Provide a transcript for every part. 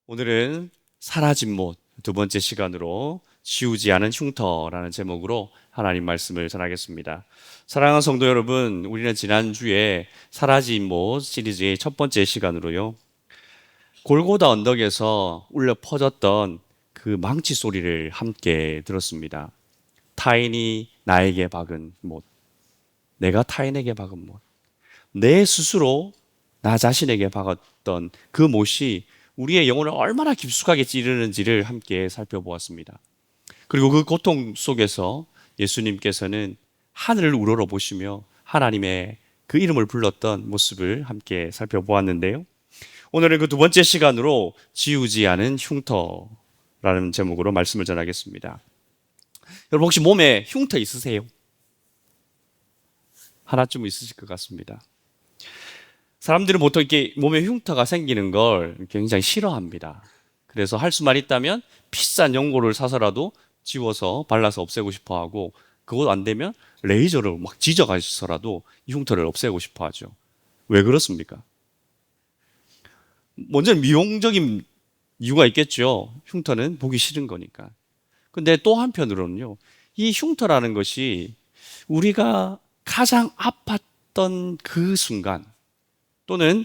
오늘은 사라진 못 두 번째 시간으로 지우지 않은 흉터라는 제목으로 하나님 말씀을 전하겠습니다. 사랑하는 성도 여러분, 우리는 지난주에 사라진 못 시리즈의 첫 번째 시간으로요, 골고다 언덕에서 울려 퍼졌던 그 망치 소리를 함께 들었습니다. 타인이 나에게 박은 못, 내가 타인에게 박은 못, 내 스스로 나 자신에게 박았던 그 못이 우리의 영혼을 얼마나 깊숙하게 찌르는지를 함께 살펴보았습니다. 그리고 그 고통 속에서 예수님께서는 하늘을 우러러 보시며 하나님의 그 이름을 불렀던 모습을 함께 살펴보았는데요. 오늘은 그 두 번째 시간으로 지우지 않은 흉터라는 제목으로 말씀을 전하겠습니다. 여러분 혹시 몸에 흉터 있으세요? 하나쯤 있으실 것 같습니다. 사람들은 보통 이렇게 몸에 흉터가 생기는 걸 굉장히 싫어합니다. 그래서 할 수만 있다면 비싼 연고를 사서라도 지워서 발라서 없애고 싶어 하고, 그것 안 되면 레이저를 막 지져가서라도 이 흉터를 없애고 싶어 하죠. 왜 그렇습니까? 먼저는 미용적인 이유가 있겠죠. 흉터는 보기 싫은 거니까. 근데 또 한편으로는요, 이 흉터라는 것이 우리가 가장 아팠던 그 순간, 또는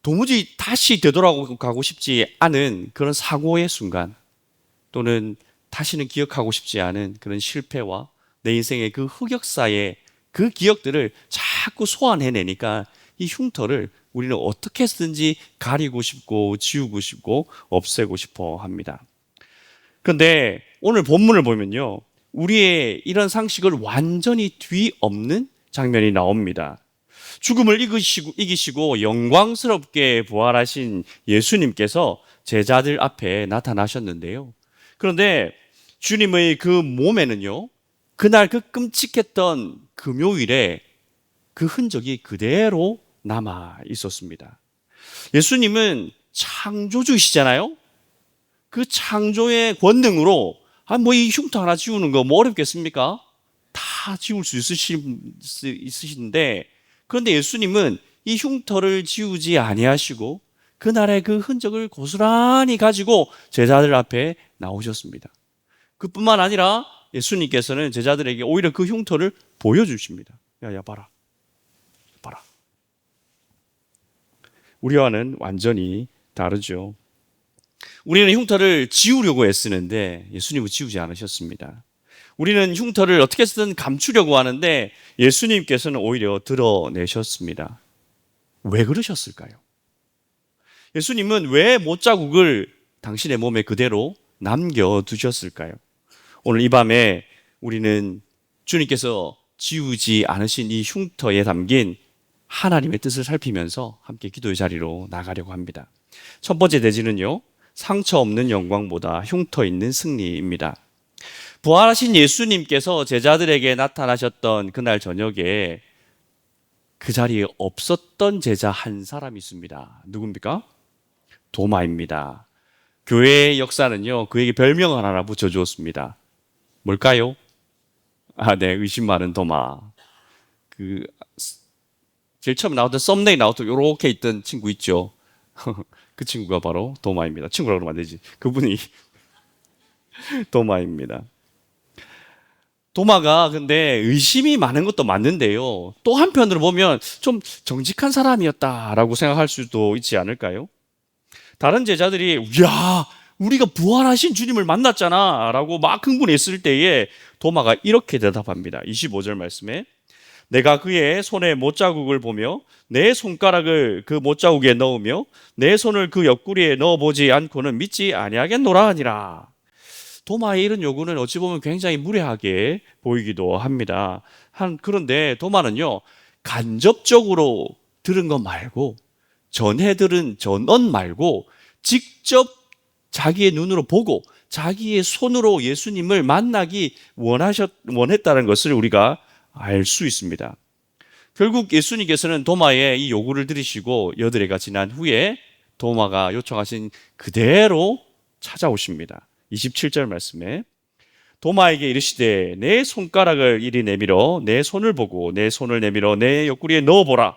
도무지 다시 되돌아가고 싶지 않은 그런 사고의 순간, 또는 다시는 기억하고 싶지 않은 그런 실패와 내 인생의 그 흑역사의 그 기억들을 자꾸 소환해내니까 이 흉터를 우리는 어떻게 해서든지 가리고 싶고 지우고 싶고 없애고 싶어 합니다. 그런데 오늘 본문을 보면요, 우리의 이런 상식을 완전히 뒤엎는 장면이 나옵니다. 죽음을 이기시고 영광스럽게 부활하신 예수님께서 제자들 앞에 나타나셨는데요. 그런데 주님의 그 몸에는요, 그날 그 끔찍했던 금요일에 그 흔적이 그대로 남아 있었습니다. 예수님은 창조주이시잖아요. 그 창조의 권능으로 뭐 이 흉터 하나 지우는 거 뭐 어렵겠습니까? 다 지울 수 있으신데, 그런데 예수님은 이 흉터를 지우지 아니하시고 그날의 그 흔적을 고스란히 가지고 제자들 앞에 나오셨습니다. 그뿐만 아니라 예수님께서는 제자들에게 오히려 그 흉터를 보여주십니다. 야, 봐라. 봐라. 우리와는 완전히 다르죠. 우리는 흉터를 지우려고 애쓰는데 예수님은 지우지 않으셨습니다. 우리는 흉터를 어떻게 해서든 감추려고 하는데 예수님께서는 오히려 드러내셨습니다. 왜 그러셨을까요? 예수님은 왜 못자국을 당신의 몸에 그대로 남겨두셨을까요? 오늘 이 밤에 우리는 주님께서 지우지 않으신 이 흉터에 담긴 하나님의 뜻을 살피면서 함께 기도의 자리로 나가려고 합니다. 첫 번째 대지는요, 상처 없는 영광보다 흉터 있는 승리입니다. 부활하신 예수님께서 제자들에게 나타나셨던 그날 저녁에 그 자리에 없었던 제자 한 사람이 있습니다. 누굽니까? 도마입니다. 교회의 역사는요, 그에게 별명을 하나 붙여주었습니다. 뭘까요? 네, 의심 많은 도마. 그 제일 처음에 나왔던 썸네일 나왔던 요렇게 있던 친구 있죠. 그 친구가 바로 도마입니다. 친구라고 그러면 안 되지. 그분이 도마입니다. 도마가 근데 의심이 많은 것도 맞는데요, 또 한편으로 보면 좀 정직한 사람이었다라고 생각할 수도 있지 않을까요? 다른 제자들이 야, 우리가 부활하신 주님을 만났잖아 라고 막 흥분했을 때에 도마가 이렇게 대답합니다. 25절 말씀에 내가 그의 손에 못자국을 보며 내 손가락을 그 못자국에 넣으며 내 손을 그 옆구리에 넣어보지 않고는 믿지 아니하겠노라 하니라. 도마의 이런 요구는 어찌 보면 굉장히 무례하게 보이기도 합니다. 그런데 도마는요, 간접적으로 들은 것 말고, 전해 들은 전언 말고 직접 자기의 눈으로 보고 자기의 손으로 예수님을 만나기 원했다는 것을 우리가 알 수 있습니다. 결국 예수님께서는 도마의 이 요구를 들으시고 여드레가 지난 후에 도마가 요청하신 그대로 찾아오십니다. 27절 말씀에 도마에게 이르시되 내 손가락을 이리 내밀어 내 손을 보고 내 손을 내밀어 내 옆구리에 넣어보라.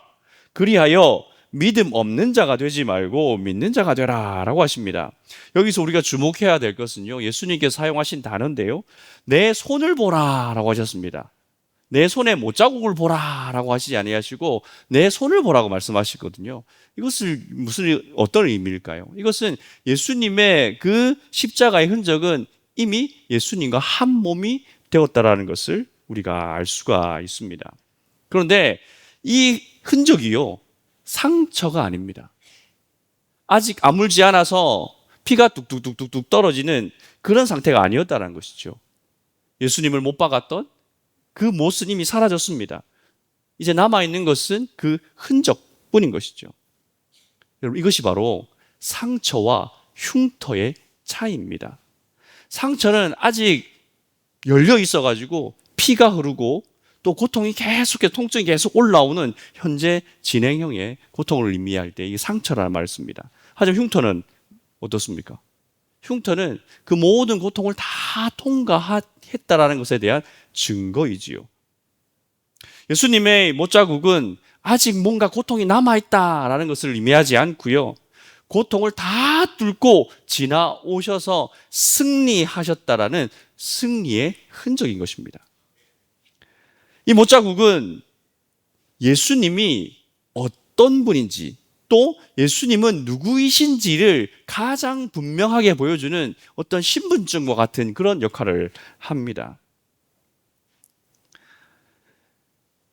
그리하여 믿음 없는 자가 되지 말고 믿는 자가 되라라고 하십니다. 여기서 우리가 주목해야 될 것은요, 예수님께서 사용하신 단어인데요, 내 손을 보라라고 하셨습니다. 내 손에 못자국을 보라라고 하시지 아니하시고 내 손을 보라고 말씀하시거든요. 이것을 어떤 의미일까요? 이것은 예수님의 그 십자가의 흔적은 이미 예수님과 한 몸이 되었다라는 것을 우리가 알 수가 있습니다. 그런데 이 흔적이요, 상처가 아닙니다. 아직 아물지 않아서 피가 뚝뚝뚝뚝뚝 떨어지는 그런 상태가 아니었다는 것이죠. 예수님을 못 박았던 그 못은 이미 사라졌습니다. 이제 남아있는 것은 그 흔적뿐인 것이죠. 여러분, 이것이 바로 상처와 흉터의 차이입니다. 상처는 아직 열려 있어가지고 피가 흐르고 또 고통이 계속해서 통증이 계속 올라오는 현재 진행형의 고통을 의미할 때 이 상처라는 말을 씁니다. 하지만 흉터는 어떻습니까? 흉터는 그 모든 고통을 다 통과했다라는 것에 대한 증거이지요. 예수님의 못자국은 아직 뭔가 고통이 남아있다라는 것을 의미하지 않고요, 고통을 다 뚫고 지나오셔서 승리하셨다라는 승리의 흔적인 것입니다. 이 못자국은 예수님이 어떤 분인지 또 예수님은 누구이신지를 가장 분명하게 보여주는 어떤 신분증과 같은 그런 역할을 합니다.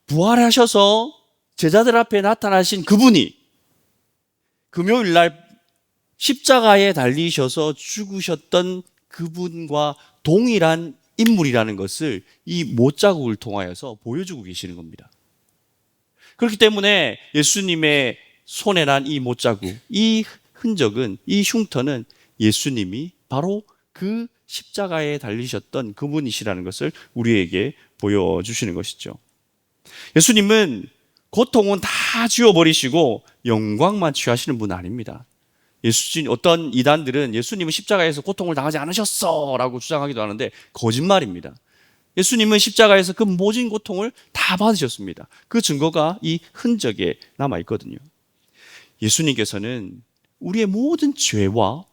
부활하셔서 제자들 앞에 나타나신 그분이 금요일 날 십자가에 달리셔서 죽으셨던 그분과 동일한 인물이라는 것을 이 못자국을 통하여서 보여주고 계시는 겁니다. 그렇기 때문에 예수님의 손에 난 이 못자국, 이 흔적은, 이 흉터는 예수님이 바로 그 십자가에 달리셨던 그분이시라는 것을 우리에게 보여주시는 것이죠. 예수님은 고통은 다 지워버리시고 영광만 취하시는 분 아닙니다. 어떤 이단들은 예수님은 십자가에서 고통을 당하지 않으셨어 라고 주장하기도 하는데 거짓말입니다. 예수님은 십자가에서 그 모진 고통을 다 받으셨습니다. 그 증거가 이 흔적에 남아있거든요. 예수님께서는 우리의 모든 죄와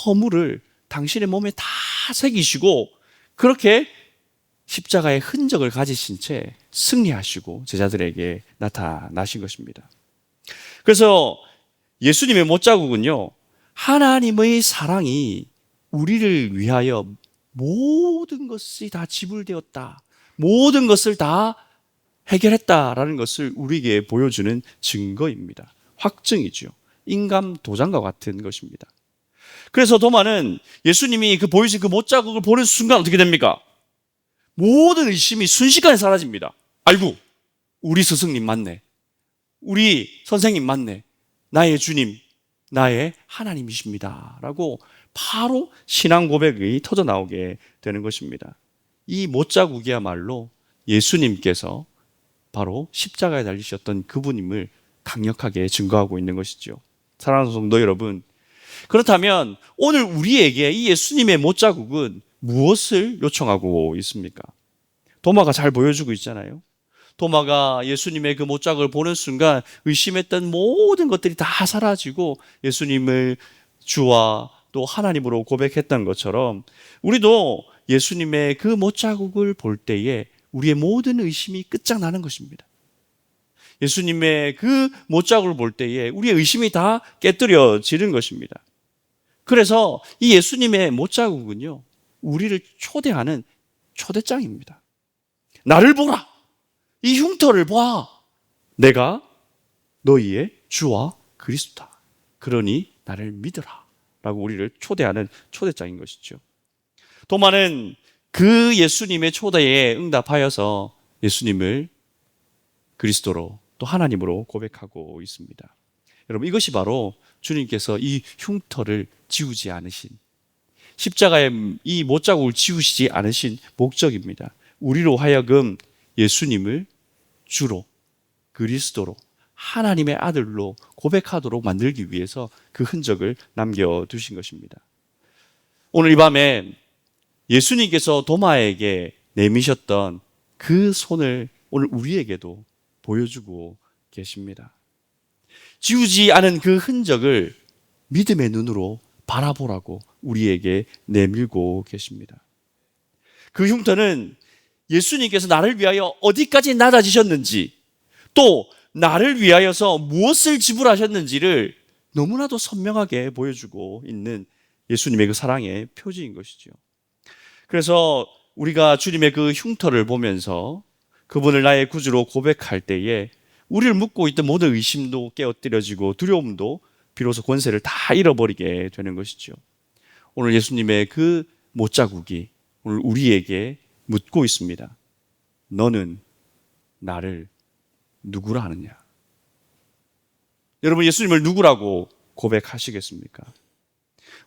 허물을 당신의 몸에 다 새기시고 그렇게 십자가의 흔적을 가지신 채 승리하시고 제자들에게 나타나신 것입니다. 그래서 예수님의 못자국은요, 하나님의 사랑이 우리를 위하여 모든 것이 다 지불되었다, 모든 것을 다 해결했다라는 것을 우리에게 보여주는 증거입니다. 확증이죠. 인감 도장과 같은 것입니다. 그래서 도마는 예수님이 보이신 그 못자국을 보는 순간 어떻게 됩니까? 모든 의심이 순식간에 사라집니다. 아이고, 우리 스승님 맞네, 우리 선생님 맞네, 나의 주님, 나의 하나님이십니다 라고 바로 신앙 고백이 터져 나오게 되는 것입니다. 이 못자국이야말로 예수님께서 바로 십자가에 달리셨던 그분임을 강력하게 증거하고 있는 것이죠. 사랑하는 성도 여러분, 그렇다면 오늘 우리에게 이 예수님의 못자국은 무엇을 요청하고 있습니까? 도마가 잘 보여주고 있잖아요. 도마가 예수님의 그 못자국을 보는 순간 의심했던 모든 것들이 다 사라지고 예수님을 주와 또 하나님으로 고백했던 것처럼 우리도 예수님의 그 못자국을 볼 때에 우리의 모든 의심이 끝장나는 것입니다. 예수님의 그 못자국을 볼 때에 우리의 의심이 다 깨뜨려지는 것입니다. 그래서 이 예수님의 못자국은요, 우리를 초대하는 초대장입니다. 나를 보라, 이 흉터를 봐, 내가 너희의 주와 그리스도다, 그러니 나를 믿으라 라고 우리를 초대하는 초대장인 것이죠. 도마는 그 예수님의 초대에 응답하여서 예수님을 그리스도로 또 하나님으로 고백하고 있습니다. 여러분, 이것이 바로 주님께서 이 흉터를 지우지 않으신, 십자가의 이 못자국을 지우시지 않으신 목적입니다. 우리로 하여금 예수님을 주로, 그리스도로, 하나님의 아들로 고백하도록 만들기 위해서 그 흔적을 남겨두신 것입니다. 오늘 이 밤에 예수님께서 도마에게 내미셨던 그 손을 오늘 우리에게도 보여주고 계십니다. 지우지 않은 그 흔적을 믿음의 눈으로 바라보라고 우리에게 내밀고 계십니다. 그 흉터는 예수님께서 나를 위하여 어디까지 낮아지셨는지, 또 나를 위하여서 무엇을 지불하셨는지를 너무나도 선명하게 보여주고 있는 예수님의 그 사랑의 표지인 것이죠. 그래서 우리가 주님의 그 흉터를 보면서 그분을 나의 구주로 고백할 때에 우리를 묶고 있던 모든 의심도 깨어뜨려지고 두려움도 비로소 권세를 다 잃어버리게 되는 것이죠. 오늘 예수님의 그 못자국이 오늘 우리에게 묻고 있습니다. 너는 나를 누구라 하느냐? 여러분, 예수님을 누구라고 고백하시겠습니까?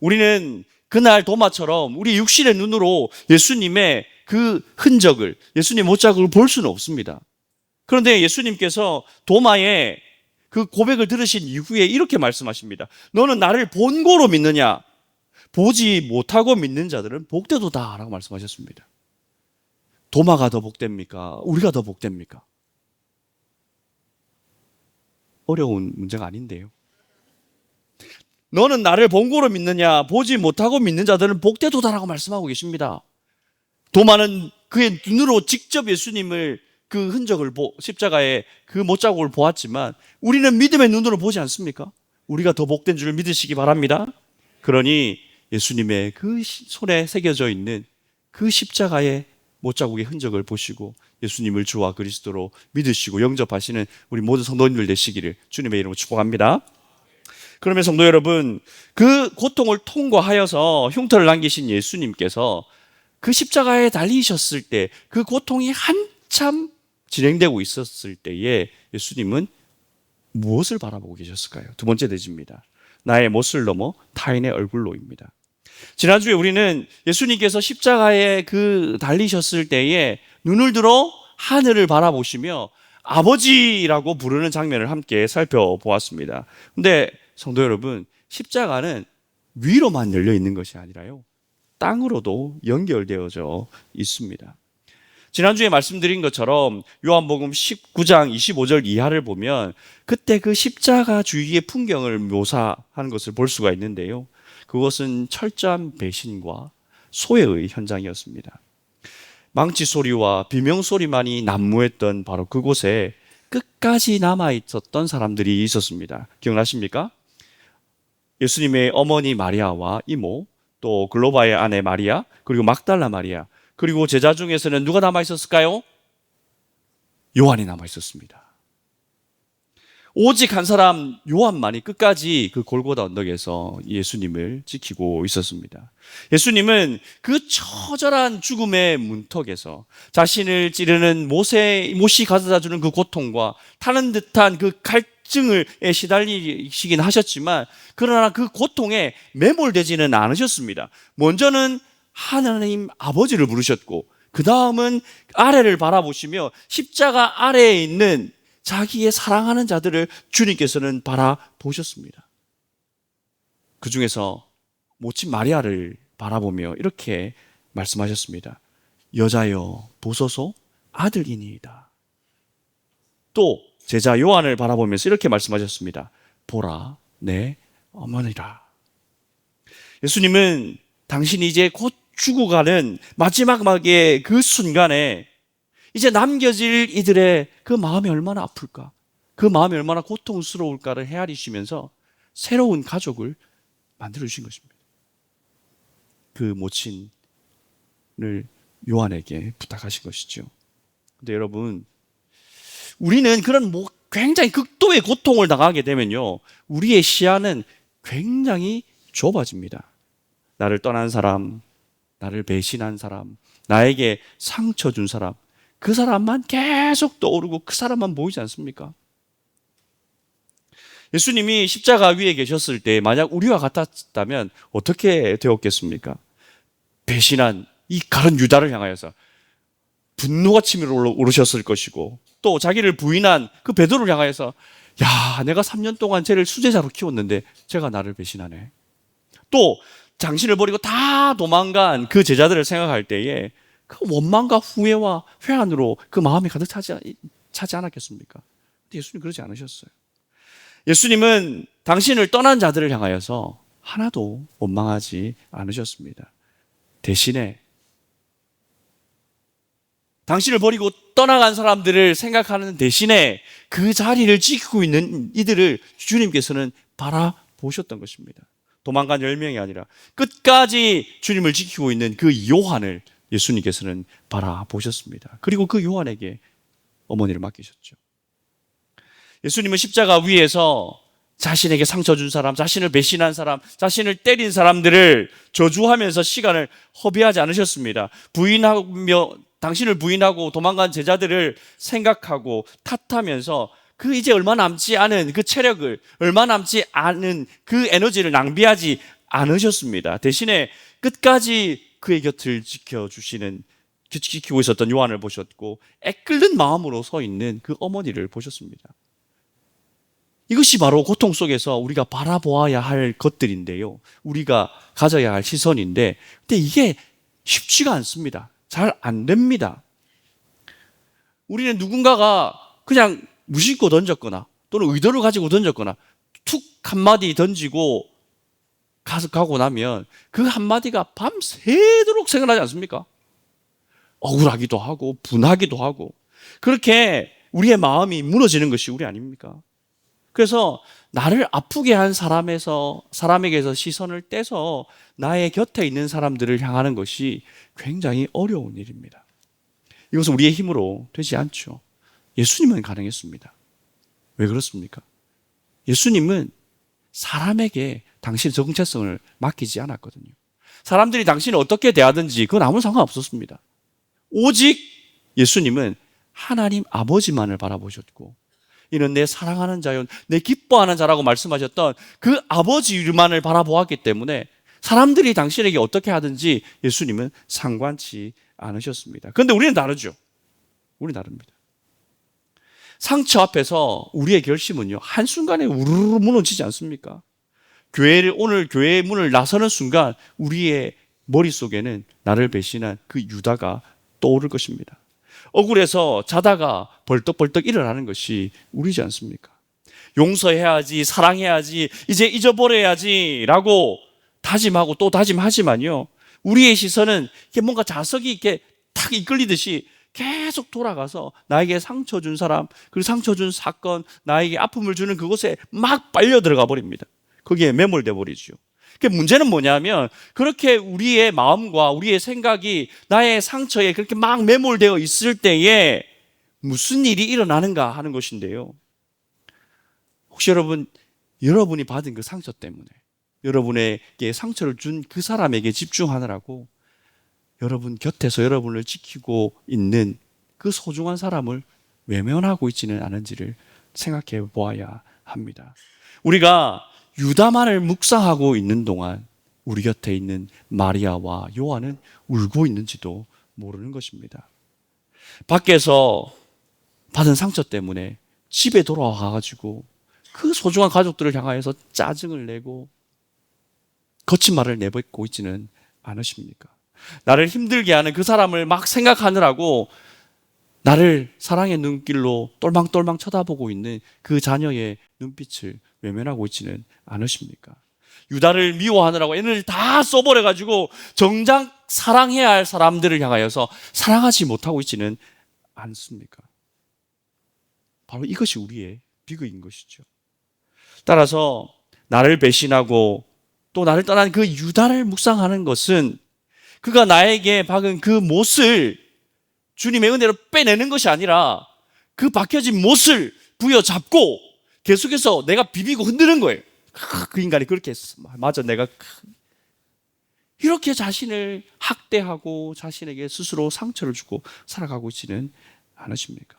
우리는 그날 도마처럼 우리 육신의 눈으로 예수님의 그 흔적을, 예수님의 못자국을 볼 수는 없습니다. 그런데 예수님께서 도마의 그 고백을 들으신 이후에 이렇게 말씀하십니다. 너는 나를 본고로 믿느냐? 보지 못하고 믿는 자들은 복되도다 라고 말씀하셨습니다. 도마가 더 복됩니까? 우리가 더 복됩니까? 어려운 문제가 아닌데요. 너는 나를 본고로 믿느냐? 보지 못하고 믿는 자들은 복되도다라고 말씀하고 계십니다. 도마는 그의 눈으로 직접 예수님을 그 흔적을 십자가의 그 못자국을 보았지만 우리는 믿음의 눈으로 보지 않습니까? 우리가 더 복된 줄 믿으시기 바랍니다. 그러니 예수님의 그 손에 새겨져 있는 그 십자가의 못자국의 흔적을 보시고 예수님을 주와 그리스도로 믿으시고 영접하시는 우리 모든 성도님들 되시기를 주님의 이름으로 축복합니다. 그러면 성도 여러분, 그 고통을 통과하여서 흉터를 남기신 예수님께서 그 십자가에 달리셨을 때 그 고통이 한참 진행되고 있었을 때에 예수님은 무엇을 바라보고 계셨을까요? 두 번째 대지입니다. 나의 못을 넘어 타인의 얼굴로입니다. 지난주에 우리는 예수님께서 십자가에 그 달리셨을 때에 눈을 들어 하늘을 바라보시며 아버지라고 부르는 장면을 함께 살펴보았습니다. 근데 성도 여러분, 십자가는 위로만 열려 있는 것이 아니라요, 땅으로도 연결되어져 있습니다. 지난주에 말씀드린 것처럼 요한복음 19장 25절 이하를 보면 그때 그 십자가 주위의 풍경을 묘사하는 것을 볼 수가 있는데요, 그것은 철저한 배신과 소외의 현장이었습니다. 망치 소리와 비명 소리만이 난무했던 바로 그곳에 끝까지 남아있었던 사람들이 있었습니다. 기억나십니까? 예수님의 어머니 마리아와 이모, 또 글로바의 아내 마리아, 그리고 막달라 마리아, 그리고 제자 중에서는 누가 남아있었을까요? 요한이 남아있었습니다. 오직 한 사람 요한만이 끝까지 그 골고다 언덕에서 예수님을 지키고 있었습니다. 예수님은 그 처절한 죽음의 문턱에서 자신을 찌르는 못이 가져다 주는 그 고통과 타는 듯한 그 갈증을 시달리시긴 하셨지만 그러나 그 고통에 매몰되지는 않으셨습니다. 먼저는 하나님 아버지를 부르셨고 그 다음은 아래를 바라보시며 십자가 아래에 있는 자기의 사랑하는 자들을 주님께서는 바라보셨습니다. 그 중에서 모친 마리아를 바라보며 이렇게 말씀하셨습니다. 여자여 보소서 아들이니이다. 또 제자 요한을 바라보면서 이렇게 말씀하셨습니다. 보라 내 어머니라. 예수님은 당신이 이제 곧 죽어가는 마지막의 그 순간에 이제 남겨질 이들의 그 마음이 얼마나 아플까, 그 마음이 얼마나 고통스러울까를 헤아리시면서 새로운 가족을 만들어주신 것입니다. 그 모친을 요한에게 부탁하신 것이죠. 근데 여러분, 우리는 그런 굉장히 극도의 고통을 당하게 되면요, 우리의 시야는 굉장히 좁아집니다. 나를 떠난 사람, 나를 배신한 사람, 나에게 상처 준 사람, 그 사람만 계속 떠오르고 그 사람만 보이지 않습니까? 예수님이 십자가 위에 계셨을 때 만약 우리와 같았다면 어떻게 되었겠습니까? 배신한 이 가룟 유다를 향하여서 분노가 치밀어 오르셨을 것이고, 또 자기를 부인한 그 베드로를 향하여서 야, 내가 3년 동안 쟤를 수제자로 키웠는데 쟤가 나를 배신하네. 또 당신을 버리고 다 도망간 그 제자들을 생각할 때에 그 원망과 후회와 회한으로 그 마음이 가득 차지 않았겠습니까? 근데 예수님 그러지 않으셨어요. 예수님은 당신을 떠난 자들을 향하여서 하나도 원망하지 않으셨습니다. 대신에 당신을 버리고 떠나간 사람들을 생각하는 대신에 그 자리를 지키고 있는 이들을 주님께서는 바라보셨던 것입니다. 도망간 10명이 아니라 끝까지 주님을 지키고 있는 그 요한을 예수님께서는 바라보셨습니다. 그리고 그 요한에게 어머니를 맡기셨죠. 예수님은 십자가 위에서 자신에게 상처 준 사람, 자신을 배신한 사람, 자신을 때린 사람들을 저주하면서 시간을 허비하지 않으셨습니다. 당신을 부인하고 도망간 제자들을 생각하고 탓하면서 그 이제 얼마 남지 않은 그 체력을, 얼마 남지 않은 그 에너지를 낭비하지 않으셨습니다. 대신에 끝까지 그의 곁을 지키고 있었던 요한을 보셨고, 애끓는 마음으로 서 있는 그 어머니를 보셨습니다. 이것이 바로 고통 속에서 우리가 바라보아야 할 것들인데요. 우리가 가져야 할 시선인데, 근데 이게 쉽지가 않습니다. 잘 안 됩니다. 우리는 누군가가 그냥 무심코 던졌거나 또는 의도를 가지고 던졌거나 툭 한마디 던지고 가고 나면 그 한마디가 밤새도록 생각나지 않습니까? 억울하기도 하고 분하기도 하고, 그렇게 우리의 마음이 무너지는 것이 우리 아닙니까? 그래서 나를 아프게 한 사람에게서 시선을 떼서 나의 곁에 있는 사람들을 향하는 것이 굉장히 어려운 일입니다. 이것은 우리의 힘으로 되지 않죠. 예수님은 가능했습니다. 왜 그렇습니까? 예수님은 사람에게 당신의 정체성을 맡기지 않았거든요. 사람들이 당신을 어떻게 대하든지 그건 아무 상관없었습니다. 오직 예수님은 하나님 아버지만을 바라보셨고, 이는 내 사랑하는 자요, 내 기뻐하는 자라고 말씀하셨던 그 아버지만을 바라보았기 때문에 사람들이 당신에게 어떻게 하든지 예수님은 상관치 않으셨습니다. 그런데 우리는 다르죠. 우리는 다릅니다. 상처 앞에서 우리의 결심은요, 한순간에 우르르 무너지지 않습니까? 오늘 교회의 문을 나서는 순간 우리의 머릿속에는 나를 배신한 그 유다가 떠오를 것입니다. 억울해서 자다가 벌떡벌떡 일어나는 것이 우리지 않습니까? 용서해야지, 사랑해야지, 이제 잊어버려야지 라고 다짐하고 또 다짐하지만요, 우리의 시선은 뭔가 자석이 이렇게 탁 이끌리듯이 계속 돌아가서 나에게 상처 준 사람, 그리고 상처 준 사건, 나에게 아픔을 주는 그곳에 막 빨려 들어가 버립니다. 거기에 매몰돼 버리죠. 문제는 뭐냐면, 그렇게 우리의 마음과 우리의 생각이 나의 상처에 그렇게 막 매몰되어 있을 때에 무슨 일이 일어나는가 하는 것인데요. 혹시 여러분이 받은 그 상처 때문에 여러분에게 상처를 준 그 사람에게 집중하느라고 여러분 곁에서 여러분을 지키고 있는 그 소중한 사람을 외면하고 있지는 않은지를 생각해 보아야 합니다. 우리가 유다만을 묵상하고 있는 동안 우리 곁에 있는 마리아와 요한은 울고 있는지도 모르는 것입니다. 밖에서 받은 상처 때문에 집에 돌아와가지고 그 소중한 가족들을 향하여서 짜증을 내고 거친 말을 내뱉고 있지는 않으십니까? 나를 힘들게 하는 그 사람을 막 생각하느라고 나를 사랑의 눈길로 똘망똘망 쳐다보고 있는 그 자녀의 눈빛을 외면하고 있지는 않으십니까? 유다를 미워하느라고 애를 다 써버려가지고 정작 사랑해야 할 사람들을 향하여서 사랑하지 못하고 있지는 않습니까? 바로 이것이 우리의 비극인 것이죠. 따라서 나를 배신하고 또 나를 떠난 그 유다를 묵상하는 것은 그가 나에게 박은 그 못을 주님의 은혜로 빼내는 것이 아니라 그 박혀진 못을 부여잡고 계속해서 내가 비비고 흔드는 거예요. 그 인간이 그렇게 했어. 맞아, 내가 이렇게 자신을 학대하고 자신에게 스스로 상처를 주고 살아가고 있지는 않으십니까?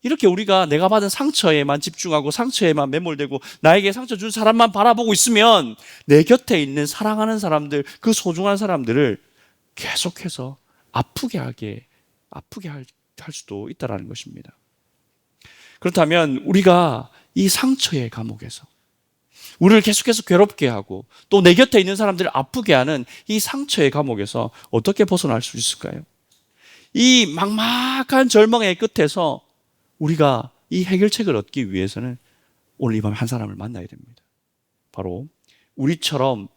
이렇게 우리가 내가 받은 상처에만 집중하고 상처에만 매몰되고 나에게 상처 준 사람만 바라보고 있으면 내 곁에 있는 사랑하는 사람들, 그 소중한 사람들을 계속해서 아프게 할 수도 있다는 것입니다. 그렇다면 우리가 이 상처의 감옥에서 우리를 계속해서 괴롭게 하고 또 내 곁에 있는 사람들을 아프게 하는 이 상처의 감옥에서 어떻게 벗어날 수 있을까요? 이 막막한 절망의 끝에서 우리가 이 해결책을 얻기 위해서는 오늘 이 밤에 한 사람을 만나야 됩니다. 바로 우리처럼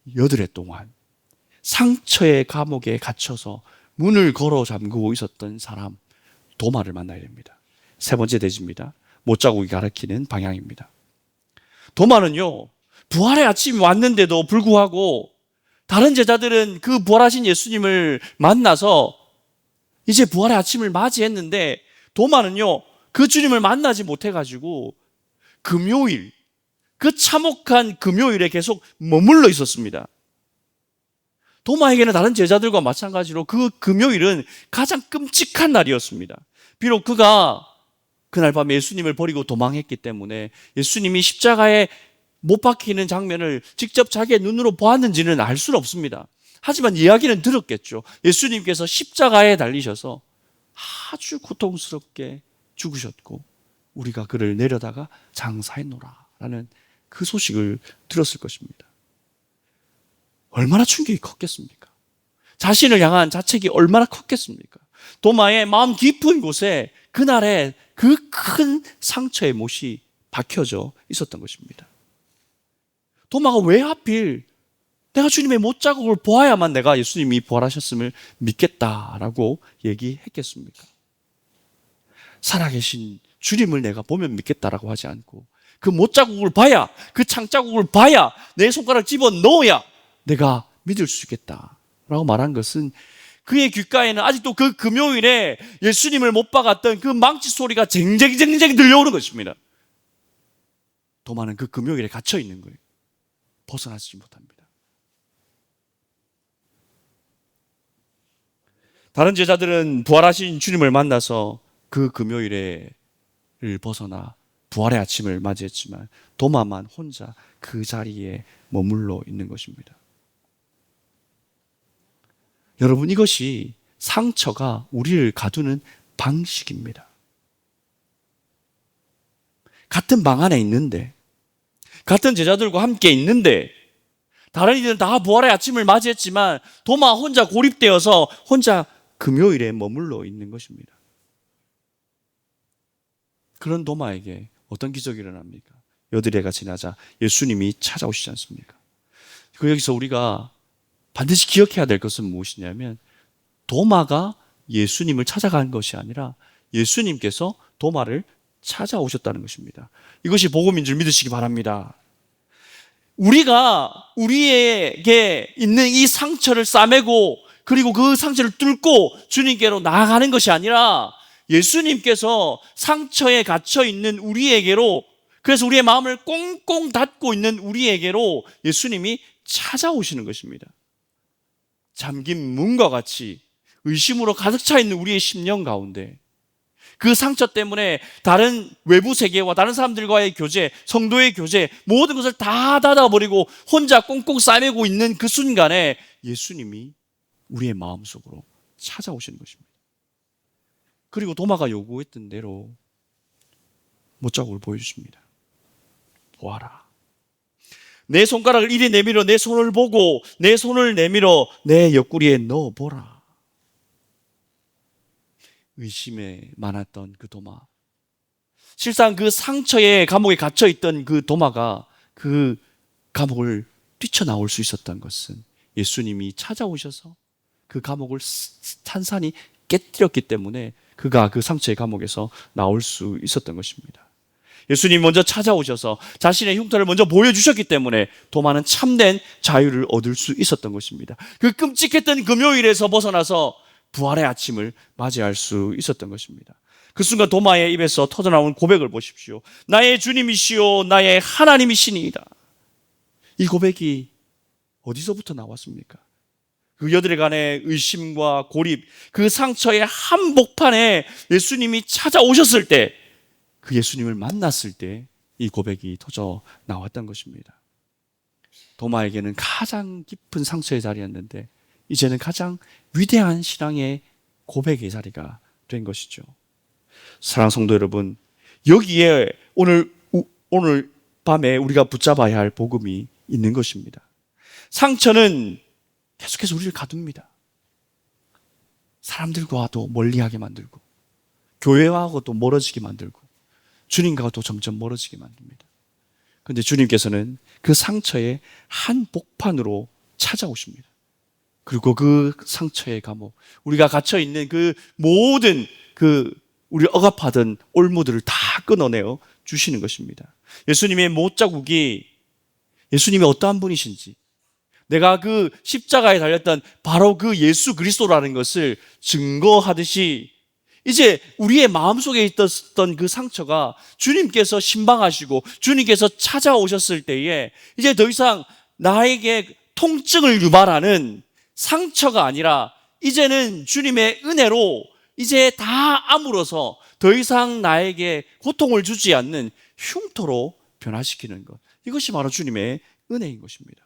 8해 동안 상처의 감옥에 갇혀서 문을 걸어 잠그고 있었던 사람, 도마를 만나야 됩니다. 세 번째 대지입니다. 못자국이 가리키는 방향입니다. 도마는요, 부활의 아침이 왔는데도 불구하고 다른 제자들은 그 부활하신 예수님을 만나서 이제 부활의 아침을 맞이했는데, 도마는요, 그 주님을 만나지 못해가지고 금요일, 그 참혹한 금요일에 계속 머물러 있었습니다. 도마에게는 다른 제자들과 마찬가지로 그 금요일은 가장 끔찍한 날이었습니다. 비록 그가 그날 밤 예수님을 버리고 도망했기 때문에 예수님이 십자가에 못 박히는 장면을 직접 자기의 눈으로 보았는지는 알 수는 없습니다. 하지만 이야기는 들었겠죠. 예수님께서 십자가에 달리셔서 아주 고통스럽게 죽으셨고 우리가 그를 내려다가 장사했노라 라는 그 소식을 들었을 것입니다. 얼마나 충격이 컸겠습니까? 자신을 향한 자책이 얼마나 컸겠습니까? 도마의 마음 깊은 곳에 그날의 그 큰 상처의 못이 박혀져 있었던 것입니다. 도마가 왜 하필 내가 주님의 못자국을 보아야만 내가 예수님이 부활하셨음을 믿겠다라고 얘기했겠습니까? 살아계신 주님을 내가 보면 믿겠다라고 하지 않고 그 못자국을 봐야, 그 창자국을 봐야 내 손가락 집어 넣어야 내가 믿을 수 있겠다라고 말한 것은 그의 귓가에는 아직도 그 금요일에 예수님을 못 박았던 그 망치 소리가 쟁쟁쟁쟁 들려오는 것입니다. 도마는 그 금요일에 갇혀 있는 거예요. 벗어나지 못합니다. 다른 제자들은 부활하신 주님을 만나서 그 금요일을 벗어나 부활의 아침을 맞이했지만 도마만 혼자 그 자리에 머물러 있는 것입니다. 여러분, 이것이 상처가 우리를 가두는 방식입니다. 같은 방 안에 있는데, 같은 제자들과 함께 있는데, 다른 이들은 다 부활의 아침을 맞이했지만 도마 혼자 고립되어서 혼자 금요일에 머물러 있는 것입니다. 그런 도마에게 어떤 기적이 일어납니까? 8해가 지나자 예수님이 찾아오시지 않습니까? 여기서 우리가 반드시 기억해야 될 것은 무엇이냐면 도마가 예수님을 찾아간 것이 아니라 예수님께서 도마를 찾아오셨다는 것입니다. 이것이 복음인 줄 믿으시기 바랍니다. 우리가 우리에게 있는 이 상처를 싸매고 그리고 그 상처를 뚫고 주님께로 나아가는 것이 아니라 예수님께서 상처에 갇혀 있는 우리에게로, 그래서 우리의 마음을 꽁꽁 닫고 있는 우리에게로 예수님이 찾아오시는 것입니다. 잠긴 문과 같이 의심으로 가득 차 있는 우리의 심령 가운데 그 상처 때문에 다른 외부 세계와 다른 사람들과의 교제, 성도의 교제, 모든 것을 다 닫아버리고 혼자 꽁꽁 싸매고 있는 그 순간에 예수님이 우리의 마음속으로 찾아오시는 것입니다. 그리고 도마가 요구했던 대로 못자국을 보여주십니다. 보아라. 내 손가락을 이리 내밀어 내 손을 보고 내 손을 내밀어 내 옆구리에 넣어보라. 의심에 많았던 그 도마, 실상 그 상처의 감옥에 갇혀있던 그 도마가 그 감옥을 뛰쳐나올 수 있었던 것은 예수님이 찾아오셔서 그 감옥을 탄산히 깨뜨렸기 때문에 그가 그 상처의 감옥에서 나올 수 있었던 것입니다. 예수님이 먼저 찾아오셔서 자신의 흉터를 먼저 보여주셨기 때문에 도마는 참된 자유를 얻을 수 있었던 것입니다. 그 끔찍했던 금요일에서 벗어나서 부활의 아침을 맞이할 수 있었던 것입니다. 그 순간 도마의 입에서 터져나온 고백을 보십시오. 나의 주님이시오 나의 하나님이시니이다. 이 고백이 어디서부터 나왔습니까? 그 8일간의 의심과 고립, 그 상처의 한복판에 예수님이 찾아오셨을 때, 그 예수님을 만났을 때 이 고백이 터져 나왔던 것입니다. 도마에게는 가장 깊은 상처의 자리였는데 이제는 가장 위대한 신앙의 고백의 자리가 된 것이죠. 사랑하는 성도 여러분, 여기에 오늘 밤에 우리가 붙잡아야 할 복음이 있는 것입니다. 상처는 계속해서 우리를 가둡니다. 사람들과도 멀리하게 만들고 교회와도 멀어지게 만들고 주님과도 점점 멀어지게 만듭니다. 그런데 주님께서는 그 상처의 한 복판으로 찾아오십니다. 그리고 그 상처의 감옥, 우리가 갇혀 있는 그 모든 우리 억압하던 올무들을 다 끊어내어 주시는 것입니다. 예수님의 못자국이 예수님이 어떠한 분이신지, 내가 그 십자가에 달렸던 바로 그 예수 그리스도라는 것을 증거하듯이 이제 우리의 마음속에 있었던 그 상처가 주님께서 신방하시고 주님께서 찾아오셨을 때에 이제 더 이상 나에게 통증을 유발하는 상처가 아니라 이제는 주님의 은혜로 이제 다 아물어서 더 이상 나에게 고통을 주지 않는 흉터로 변화시키는 것. 이것이 바로 주님의 은혜인 것입니다.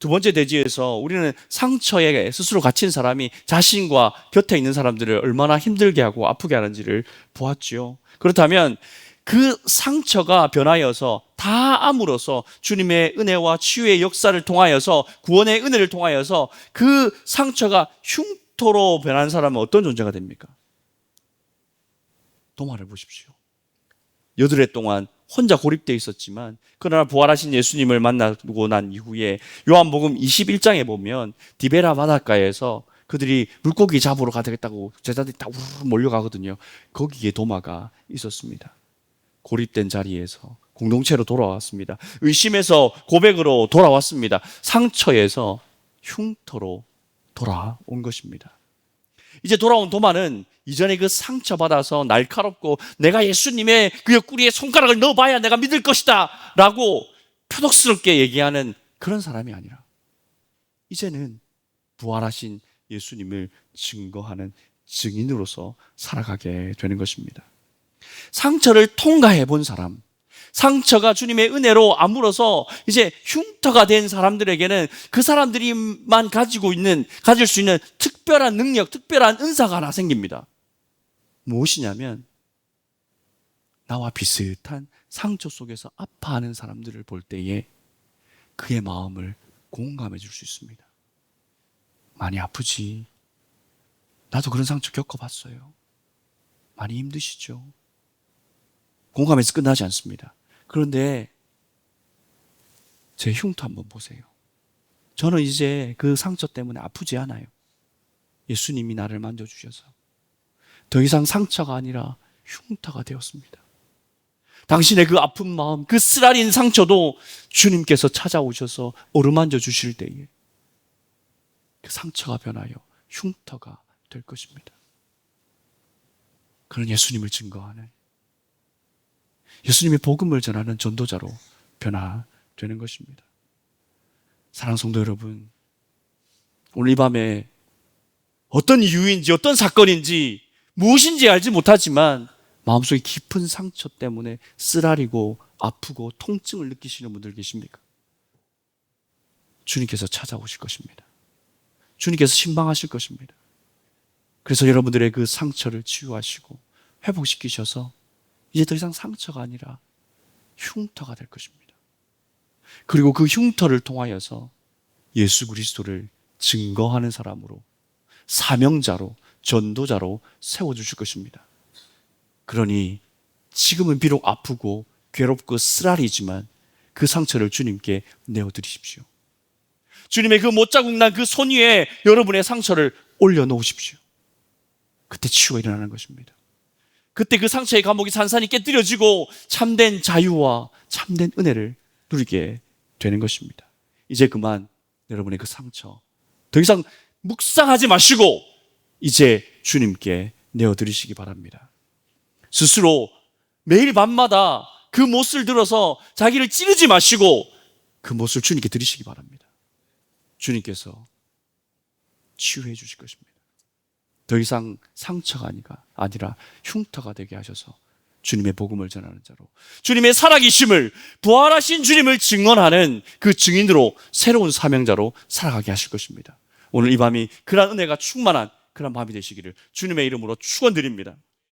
두 번째 대지에서 우리는 상처에 스스로 갇힌 사람이 자신과 곁에 있는 사람들을 얼마나 힘들게 하고 아프게 하는지를 보았지요. 그렇다면 그 상처가 변하여서 다 아물어서 주님의 은혜와 치유의 역사를 통하여서 구원의 은혜를 통하여서 그 상처가 흉터로 변한 사람은 어떤 존재가 됩니까? 도마를 보십시오. 8해 동안 혼자 고립되어 있었지만 그러나 부활하신 예수님을 만나고 난 이후에 요한복음 21장에 보면 디베라 바닷가에서 그들이 물고기 잡으러 가겠다고 제자들이 다 우르르 몰려가거든요. 거기에 도마가 있었습니다. 고립된 자리에서 공동체로 돌아왔습니다. 의심에서 고백으로 돌아왔습니다. 상처에서 흉터로 돌아온 것입니다. 이제 돌아온 도마는 이전에 그 상처받아서 날카롭고 내가 예수님의 그 옆구리에 손가락을 넣어봐야 내가 믿을 것이다 라고 표독스럽게 얘기하는 그런 사람이 아니라 이제는 부활하신 예수님을 증거하는 증인으로서 살아가게 되는 것입니다. 상처를 통과해 본 사람, 상처가 주님의 은혜로 아물어서 이제 흉터가 된 사람들에게는 그 사람들이만 가질 수 있는 특별한 능력, 특별한 은사가 하나 생깁니다. 무엇이냐면 나와 비슷한 상처 속에서 아파하는 사람들을 볼 때에 그의 마음을 공감해 줄 수 있습니다. 많이 아프지? 나도 그런 상처 겪어봤어요. 많이 힘드시죠? 공감해서 끝나지 않습니다. 그런데 제 흉터 한번 보세요. 저는 이제 그 상처 때문에 아프지 않아요. 예수님이 나를 만져주셔서 더 이상 상처가 아니라 흉터가 되었습니다. 당신의 그 아픈 마음, 그 쓰라린 상처도 주님께서 찾아오셔서 어루만져 주실 때에 그 상처가 변하여 흉터가 될 것입니다. 그런 예수님을 증거하는, 예수님의 복음을 전하는 전도자로 변화되는 것입니다. 사랑하는 성도 여러분, 오늘 이 밤에 어떤 이유인지 어떤 사건인지 무엇인지 알지 못하지만 마음속에 깊은 상처 때문에 쓰라리고 아프고 통증을 느끼시는 분들 계십니까? 주님께서 찾아오실 것입니다. 주님께서 신방하실 것입니다. 그래서 여러분들의 그 상처를 치유하시고 회복시키셔서 이제 더 이상 상처가 아니라 흉터가 될 것입니다. 그리고 그 흉터를 통하여서 예수 그리스도를 증거하는 사람으로, 사명자로, 전도자로 세워주실 것입니다. 그러니 지금은 비록 아프고 괴롭고 쓰라리지만 그 상처를 주님께 내어드리십시오. 주님의 그 못자국 난 그 손 위에 여러분의 상처를 올려놓으십시오. 그때 치유가 일어나는 것입니다. 그때 그 상처의 감옥이 산산이 깨뜨려지고 참된 자유와 참된 은혜를 누리게 되는 것입니다. 이제 그만 여러분의 그 상처 더 이상 묵상하지 마시고 이제 주님께 내어드리시기 바랍니다. 스스로 매일 밤마다 그 못을 들어서 자기를 찌르지 마시고 그 못을 주님께 드리시기 바랍니다. 주님께서 치유해 주실 것입니다. 더 이상 상처가 아니라 흉터가 되게 하셔서 주님의 복음을 전하는 자로, 주님의 살아계심을, 부활하신 주님을 증언하는 그 증인으로 새로운 사명자로 살아가게 하실 것입니다. 오늘 이 밤이 그런 은혜가 충만한 그런 밤이 되시기를 주님의 이름으로 축원드립니다.